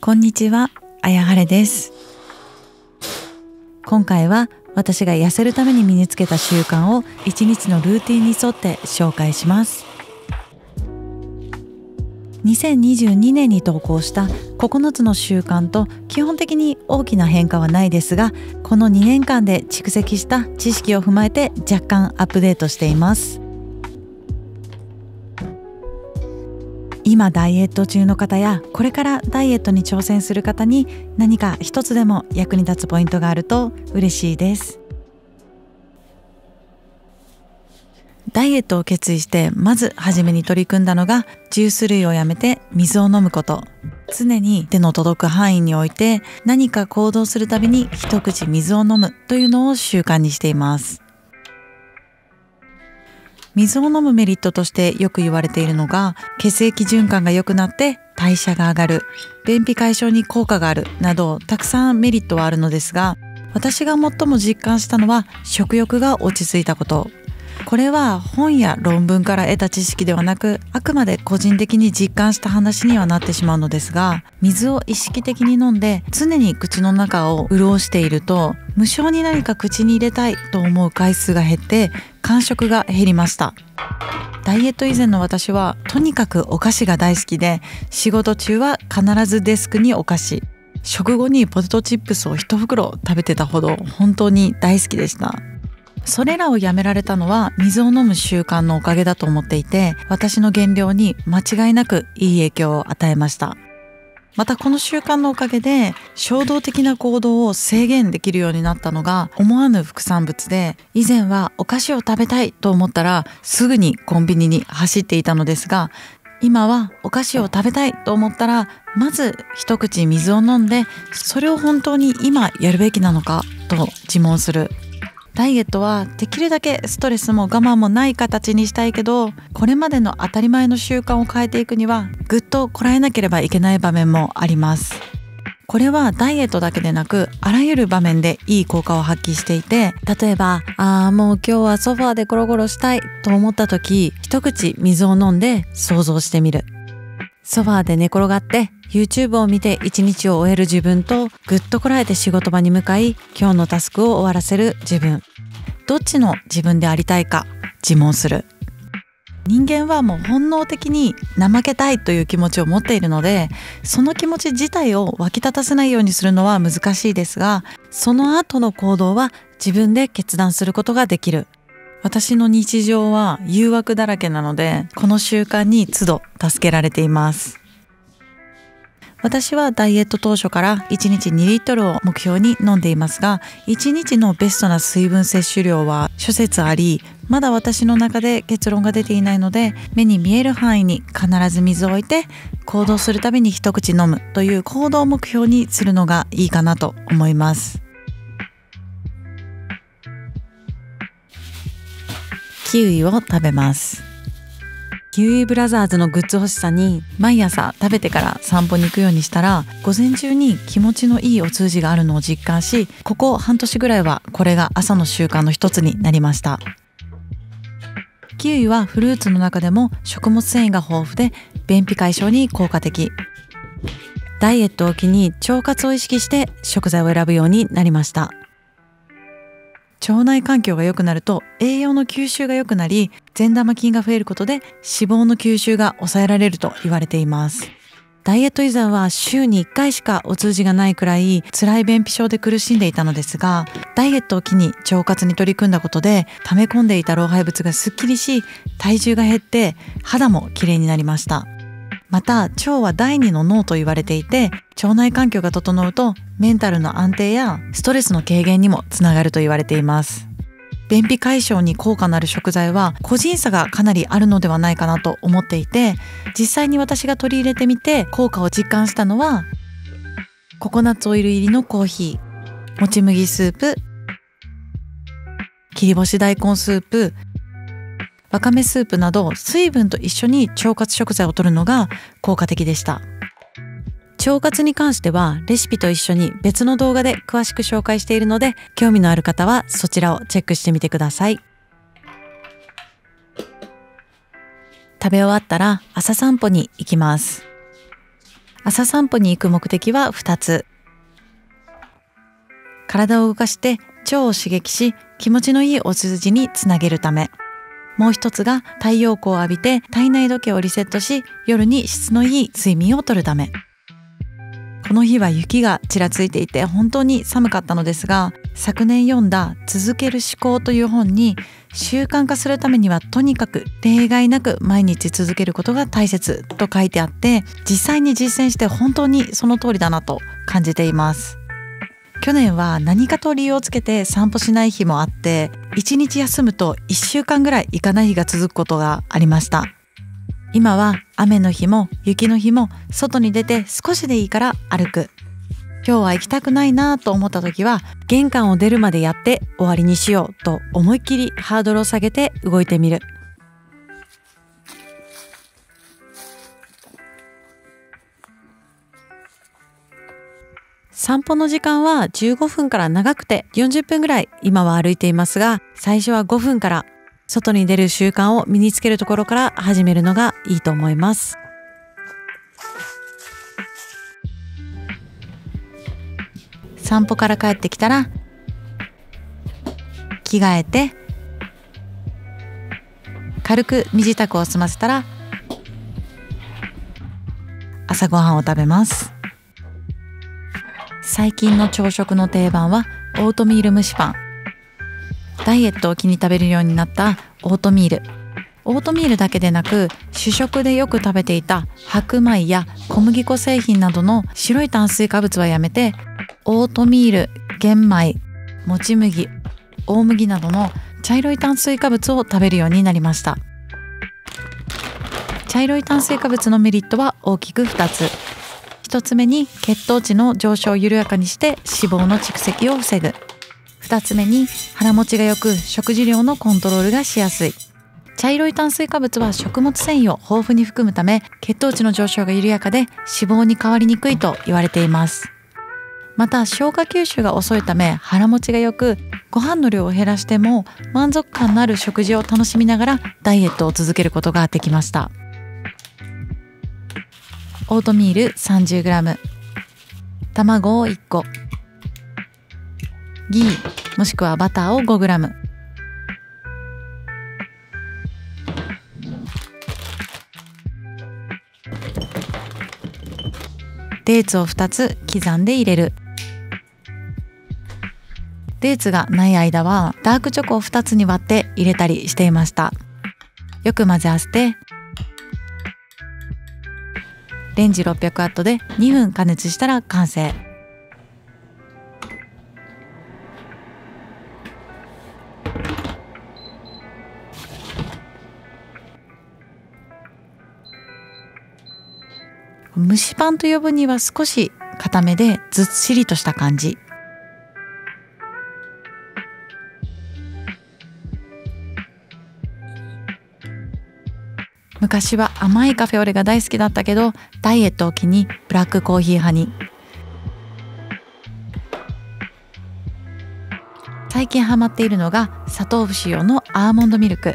こんにちは、あやはれです。今回は私が痩せるために身につけた習慣を1日のルーティンに沿って紹介します。2022年に投稿した9つの習慣と基本的に大きな変化はないですが、この2年間で蓄積した知識を踏まえて若干アップデートしています。今ダイエット中の方やこれからダイエットに挑戦する方に何か一つでも役に立つポイントがあると嬉しいです。ダイエットを決意してまず初めに取り組んだのがジュース類をやめて水を飲むこと。常に手の届く範囲において何か行動するたびに一口水を飲むというのを習慣にしています。水を飲むメリットとしてよく言われているのが血液循環が良くなって代謝が上がる、便秘解消に効果があるなどたくさんメリットはあるのですが、私が最も実感したのは食欲が落ち着いたこと。これは本や論文から得た知識ではなく、あくまで個人的に実感した話にはなってしまうのですが、水を意識的に飲んで常に口の中を潤していると無性に何か口に入れたいと思う回数が減って間食が減りました。ダイエット以前の私はとにかくお菓子が大好きで、仕事中は必ずデスクにお菓子、食後にポテトチップスを1袋食べてたほど本当に大好きでした。それらをやめられたのは水を飲む習慣のおかげだと思っていて、私の減量に間違いなくいい影響を与えました。またこの習慣のおかげで衝動的な行動を制限できるようになったのが思わぬ副産物で、以前はお菓子を食べたいと思ったらすぐにコンビニに走っていたのですが、今はお菓子を食べたいと思ったらまず一口水を飲んで、それを本当に今やるべきなのかと自問する。ダイエットはできるだけストレスも我慢もない形にしたいけど、これまでの当たり前の習慣を変えていくにはぐっとこらえなければいけない場面もあります。これはダイエットだけでなくあらゆる場面でいい効果を発揮していて、例えばもう今日はソファーでゴロゴロしたいと思った時、一口水を飲んで想像してみる。ソファーで寝転がって YouTube を見て一日を終える自分と、ぐっとこらえて仕事場に向かい今日のタスクを終わらせる自分、どっちの自分でありたいか自問する。人間はもう本能的に怠けたいという気持ちを持っているので、その気持ち自体を湧き立たせないようにするのは難しいですが、その後の行動は自分で決断することができる。私の日常は誘惑だらけなので、この習慣に都度助けられています。私はダイエット当初から1日2リットルを目標に飲んでいますが、1日のベストな水分摂取量は諸説あり、まだ私の中で結論が出ていないので、目に見える範囲に必ず水を置いて行動するたびに一口飲むという行動目標にするのがいいかなと思います。キウイを食べます。キウイブラザーズのグッズ欲しさに毎朝食べてから散歩に行くようにしたら、午前中に気持ちのいいお通じがあるのを実感し、ここ半年ぐらいはこれが朝の習慣の一つになりました。キウイはフルーツの中でも食物繊維が豊富で便秘解消に効果的。ダイエットを機に腸活を意識して食材を選ぶようになりました。腸内環境が良くなると栄養の吸収が良くなり、善玉菌が増えることで脂肪の吸収が抑えられると言われています。ダイエット以前は週に1回しかお通じがないくらい辛い便秘症で苦しんでいたのですが、ダイエットを機に腸活に取り組んだことで溜め込んでいた老廃物がすっきりし、体重が減って肌もきれいになりました。また腸は第二の脳と言われていて、腸内環境が整うとメンタルの安定やストレスの軽減にもつながると言われています。便秘解消に効果のある食材は個人差がかなりあるのではないかなと思っていて、実際に私が取り入れてみて効果を実感したのは、ココナッツオイル入りのコーヒー、もち麦スープ、切り干し大根スープ、わかめスープなど水分と一緒に腸活食材を摂るのが効果的でした。腸活に関してはレシピと一緒に別の動画で詳しく紹介しているので、興味のある方はそちらをチェックしてみてください。食べ終わったら朝散歩に行きます。朝散歩に行く目的は2つ。体を動かして腸を刺激し、気持ちのいいお通じにつなげるため。もう一つが太陽光を浴びて体内時計をリセットし、夜に質のいい睡眠をとるため。この日は雪がちらついていて本当に寒かったのですが、昨年読んだ続ける思考という本に、習慣化するためにはとにかく例外なく毎日続けることが大切と書いてあって、実際に実践して本当にその通りだなと感じています。去年は何かと理由をつけて散歩しない日もあって、1日休むと1週間ぐらい行かない日が続くことがありました。今は雨の日も雪の日も外に出て少しでいいから歩く。今日は行きたくないなと思った時は、玄関を出るまでやって終わりにしようと思いっきりハードルを下げて動いてみる。散歩の時間は15分から長くて40分ぐらい今は歩いていますが、最初は5分から外に出る習慣を身につけるところから始めるのがいいと思います。散歩から帰ってきたら着替えて、軽く身支度を済ませたら朝ごはんを食べます。最近の朝食の定番はオートミール蒸しパン。ダイエットを機に食べるようになったオートミール。オートミールだけでなく、主食でよく食べていた白米や小麦粉製品などの白い炭水化物はやめて、オートミール、玄米、もち麦、大麦などの茶色い炭水化物を食べるようになりました。茶色い炭水化物のメリットは大きく2つ。1つ目に血糖値の上昇を緩やかにして脂肪の蓄積を防ぐ。2つ目に腹持ちが良く食事量のコントロールがしやすい。茶色い炭水化物は食物繊維を豊富に含むため、血糖値の上昇が緩やかで脂肪に変わりにくいと言われています。また消化吸収が遅いため腹持ちが良く、ご飯の量を減らしても満足感のある食事を楽しみながらダイエットを続けることができました。オートミール 30g、 卵を1個、ギーもしくはバターを 5g、 デーツを2つ刻んで入れる。デーツがない間はダークチョコを2つに割って入れたりしていました。よく混ぜ合わせてレンジ600ワットで2分加熱したら完成。蒸しパンと呼ぶには少し固めでずっしりとした感じ。昔は甘いカフェオレが大好きだったけど、ダイエットを機にブラックコーヒー派に。最近ハマっているのが砂糖不使用のアーモンドミルク。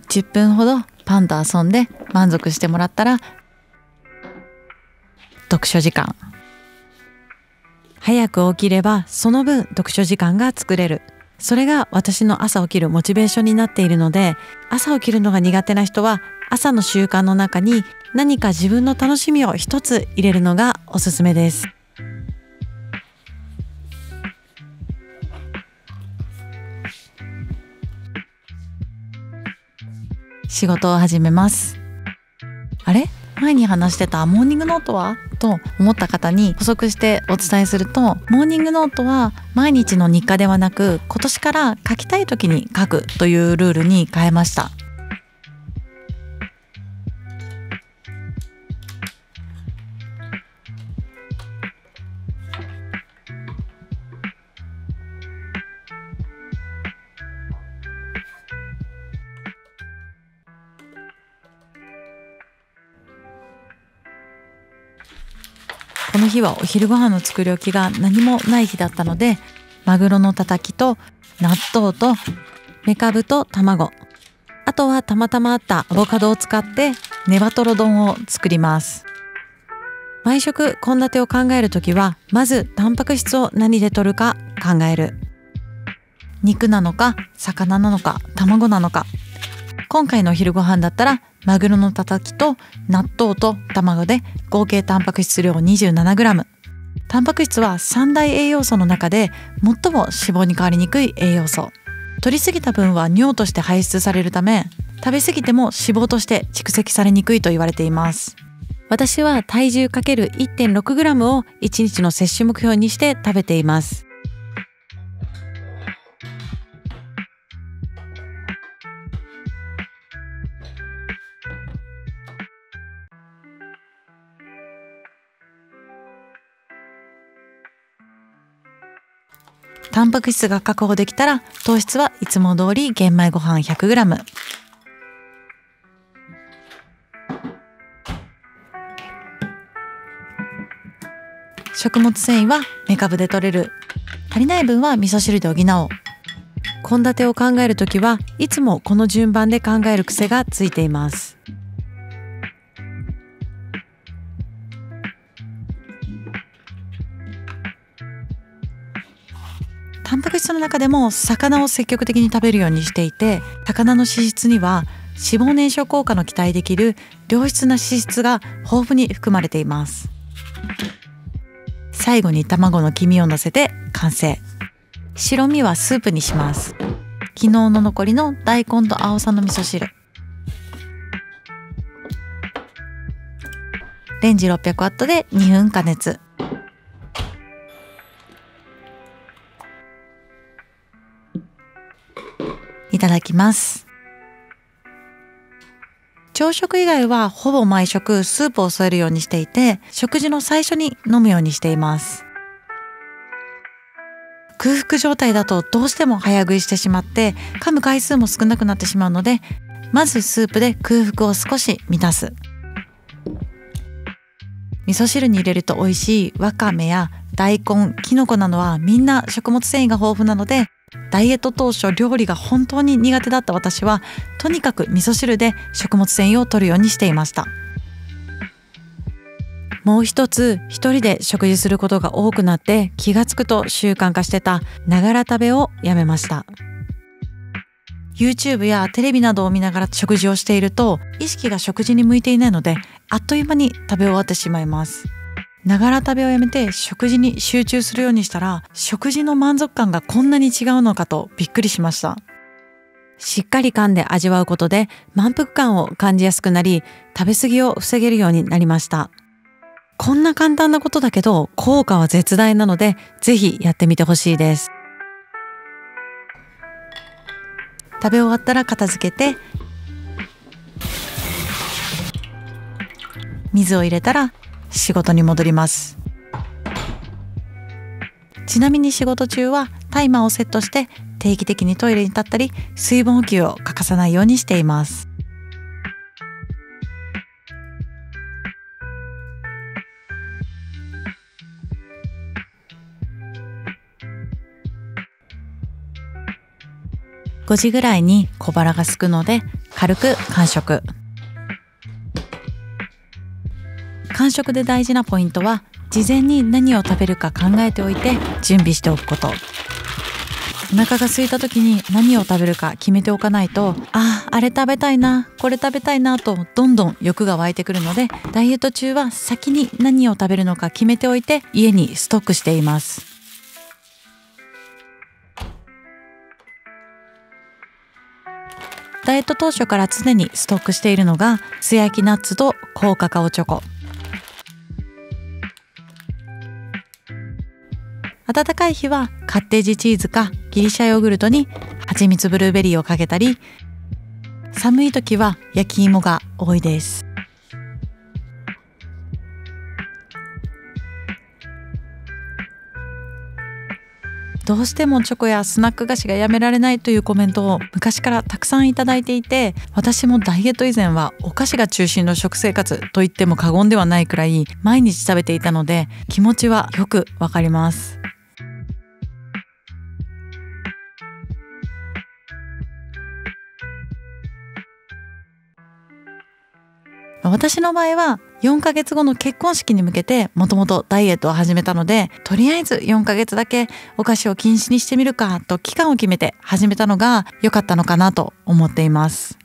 10分ほどパンと遊んで満足してもらったら読書時間。早く起きればその分読書時間が作れる。それが私の朝起きるモチベーションになっているので、朝起きるのが苦手な人は朝の習慣の中に何か自分の楽しみを一つ入れるのがおすすめです。仕事を始めます。あれ？前に話してたモーニングノートは？と思った方に補足してお伝えすると、モーニングノートは毎日の日課ではなく、今年から書きたい時に書くというルールに変えました。の日はお昼ご飯の作り置きが何もない日だったので、マグロのたたきと納豆とめかぶと卵、あとはたまたまあったアボカドを使ってネバトロ丼を作ります。毎食献立を考えるときは、まずタンパク質を何で摂るか考える。肉なのか魚なのか卵なのか。今回のお昼ご飯だったらマグロのたたきと納豆と卵で合計タンパク質量 27g。 タンパク質は三大栄養素の中で最も脂肪に変わりにくい栄養素。摂りすぎた分は尿として排出されるため、食べ過ぎても脂肪として蓄積されにくいと言われています。私は体重 ×1.6g を1日の摂取目標にして食べています。タンパク質が確保できたら、糖質はいつも通り玄米ご飯 100g。食物繊維はめかぶで摂れる。足りない分は味噌汁で補おう。献立を考えるときはいつもこの順番で考える癖がついています。タンパク質の中でも魚を積極的に食べるようにしていて、魚の脂質には脂肪燃焼効果の期待できる良質な脂質が豊富に含まれています。最後に卵の黄身を乗せて完成。白身はスープにします。昨日の残りの大根と青さの味噌汁。レンジ600ワットで2分加熱。いただきます。朝食以外はほぼ毎食スープを添えるようにしていて、食事の最初に飲むようにしています。空腹状態だとどうしても早食いしてしまって噛む回数も少なくなってしまうので、まずスープで空腹を少し満たす。味噌汁に入れると美味しいわかめや大根、きのこなどはみんな食物繊維が豊富なので、ダイエット当初料理が本当に苦手だった私は、とにかく味噌汁で食物繊維を摂るようにしていました。もう一つ、一人で食事することが多くなって気がつくと習慣化してたながら食べをやめました。YouTube やテレビなどを見ながら食事をしていると、意識が食事に向いていないので、あっという間に食べ終わってしまいます。ながら食べをやめて食事に集中するようにしたら、食事の満足感がこんなに違うのかとびっくりしました。しっかり噛んで味わうことで満腹感を感じやすくなり、食べ過ぎを防げるようになりました。こんな簡単なことだけど効果は絶大なので、ぜひやってみてほしいです。食べ終わったら片付けて、水を入れたら仕事に戻ります。ちなみに仕事中はタイマーをセットして定期的にトイレに立ったり、水分補給を欠かさないようにしています。5時ぐらいに小腹が空くので軽く間食。間食で大事なポイントは、事前に何を食べるか考えておいて準備しておくこと。お腹が空いた時に何を食べるか決めておかないと、あれ食べたいな、これ食べたいなとどんどん欲が湧いてくるので、ダイエット中は先に何を食べるのか決めておいて家にストックしています。ダイエット当初から常にストックしているのが素焼きナッツと高カカオチョコ。暖かい日はカッテージチーズかギリシャヨーグルトに蜂蜜ブルーベリーをかけたり、寒い時は焼き芋が多いです。どうしてもチョコやスナック菓子がやめられないというコメントを昔からたくさんいただいていて、私もダイエット以前はお菓子が中心の食生活と言っても過言ではないくらい毎日食べていたので、気持ちはよくわかります。私の場合は4ヶ月後の結婚式に向けてもともとダイエットを始めたので、とりあえず4ヶ月だけお菓子を禁止にしてみるかと期間を決めて始めたのが良かったのかなと思っています。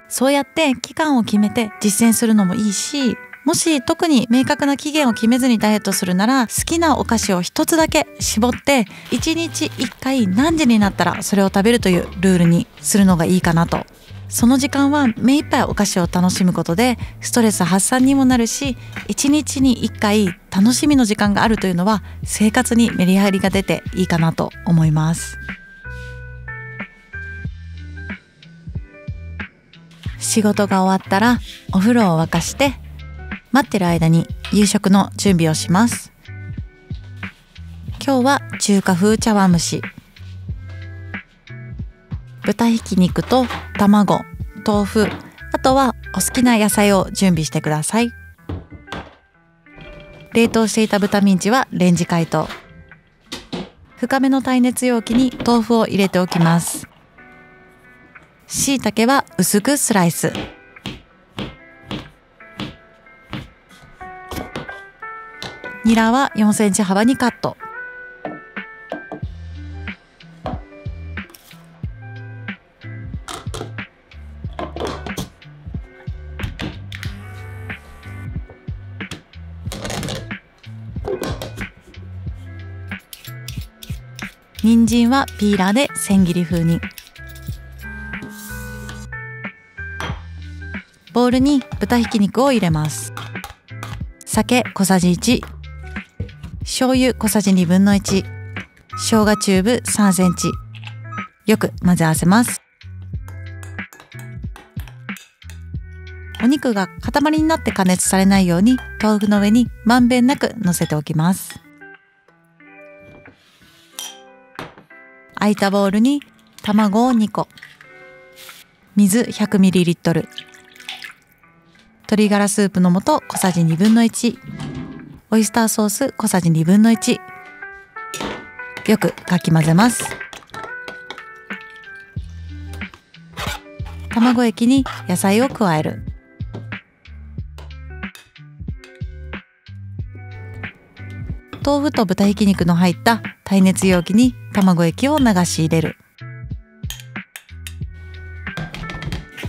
そうやって期間を決めて実践するのもいいし、もし特に明確な期限を決めずにダイエットするなら、好きなお菓子を一つだけ絞って1日1回何時になったらそれを食べるというルールにするのがいいかなと。その時間は目いっぱいお菓子を楽しむことでストレス発散にもなるし、1日に1回楽しみの時間があるというのは生活にメリハリが出ていいかなと思います。仕事が終わったらお風呂を沸かして、待ってる間に夕食の準備をします。今日は中華風茶碗蒸し、豚ひき肉と卵、豆腐、あとはお好きな野菜を準備してください。冷凍していた豚ミンチはレンジ解凍。深めの耐熱容器に豆腐を入れておきます。椎茸は薄くスライス。ニラは4センチ幅にカット。人参はピーラーで千切り風に。ボウルに豚ひき肉を入れます。酒小さじ1、醤油小さじ1/2、生姜チューブ3センチ。よく混ぜ合わせます。お肉が塊になって加熱されないように豆腐の上にまんべんなく乗せておきます。空いたボウルに卵を2個、水 100ml、鶏ガラスープの素小さじ1/2、オイスターソース小さじ1/2、よくかき混ぜます。卵液に野菜を加える。豆腐と豚ひき肉の入った耐熱容器に卵液を流し入れる。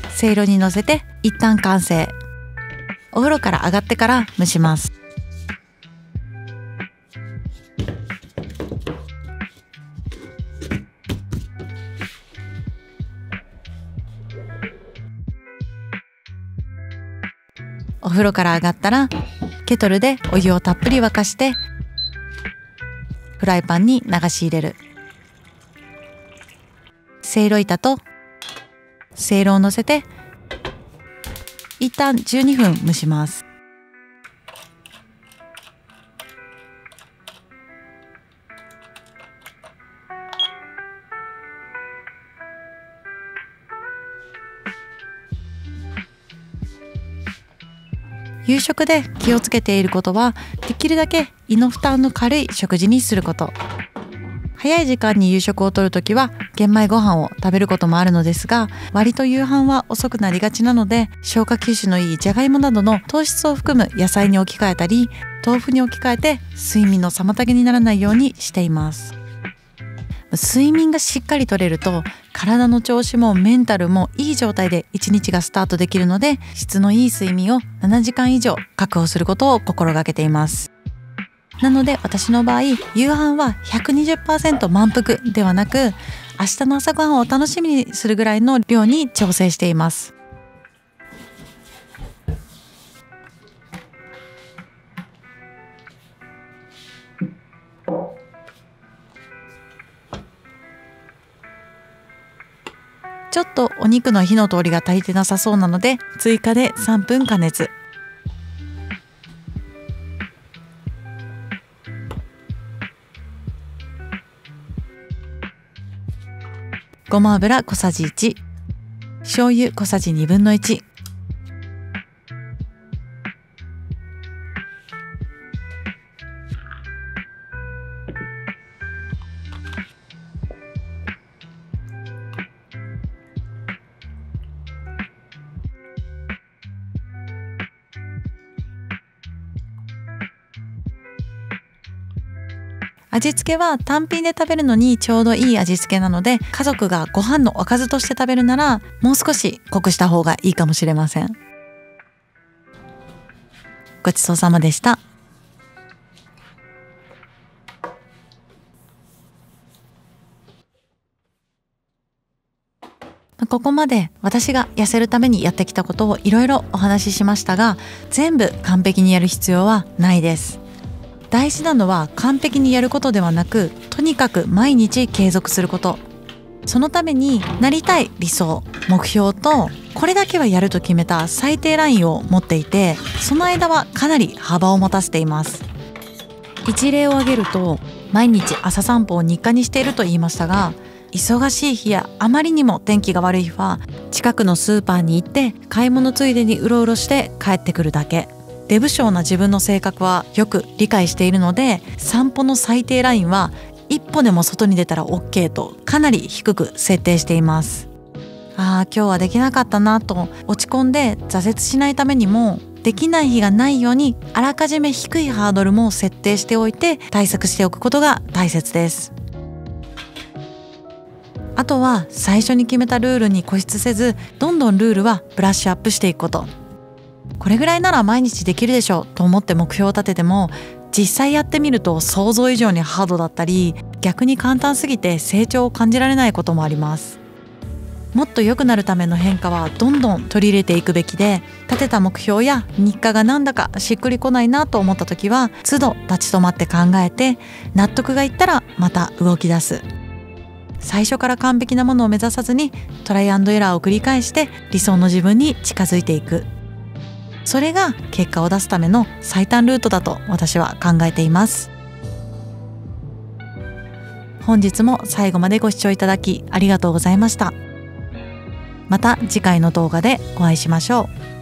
せいろに乗せて一旦完成。お風呂から上がってから蒸します。お風呂から上がったらケトルでお湯をたっぷり沸かしてフライパンに流し入れる。せいろ板とせいろを乗せて一旦12分蒸します。夕食で気をつけていることは、できるだけ胃の負担の軽い食事にすること。早い時間に夕食をとるときは玄米ご飯を食べることもあるのですが、割と夕飯は遅くなりがちなので、消化吸収のいいじゃがいもなどの糖質を含む野菜に置き換えたり、豆腐に置き換えて睡眠の妨げにならないようにしています。睡眠がしっかりとれると体の調子もメンタルもいい状態で一日がスタートできるので、質のいい睡眠を7時間以上確保することを心がけています。なので私の場合、夕飯は 120% 満腹ではなく、明日の朝ごはんを楽しみにするぐらいの量に調整しています。ちょっとお肉の火の通りが足りてなさそうなので、追加で3分加熱。ごま油小さじ1、醤油小さじ1/2。味付けは単品で食べるのにちょうどいい味付けなので、家族がご飯のおかずとして食べるならもう少し濃くした方がいいかもしれません。ごちそうさまでした。ここまで私が痩せるためにやってきたことをいろいろお話ししましたが、全部完璧にやる必要はないです。大事なのは完璧にやることではなく、とにかく毎日継続すること。そのためになりたい理想、目標とこれだけはやると決めた最低ラインを持っていて、その間はかなり幅を持たせています。一例を挙げると、毎日朝散歩を日課にしていると言いましたが、忙しい日やあまりにも天気が悪い日は近くのスーパーに行って買い物ついでにうろうろして帰ってくるだけ。デブ症な自分の性格はよく理解しているので、散歩の最低ラインは一歩でも外に出たら OK とかなり低く設定しています。今日はできなかったなと落ち込んで挫折しないためにも、できない日がないようにあらかじめ低いハードルも設定しておいて対策しておくことが大切です。あとは最初に決めたルールに固執せず、どんどんルールはブラッシュアップしていくこと。これぐらいなら毎日できるでしょうと思って目標を立てても、実際やってみると想像以上にハードだったり、逆に簡単すぎて成長を感じられないこともあります。もっと良くなるための変化はどんどん取り入れていくべきで、立てた目標や日課がなんだかしっくりこないなと思った時は都度立ち止まって考えて、納得がいったらまた動き出す。最初から完璧なものを目指さずにトライアンドエラーを繰り返して理想の自分に近づいていく。それが結果を出すための最短ルートだと私は考えています。本日も最後までご視聴いただきありがとうございました。また次回の動画でお会いしましょう。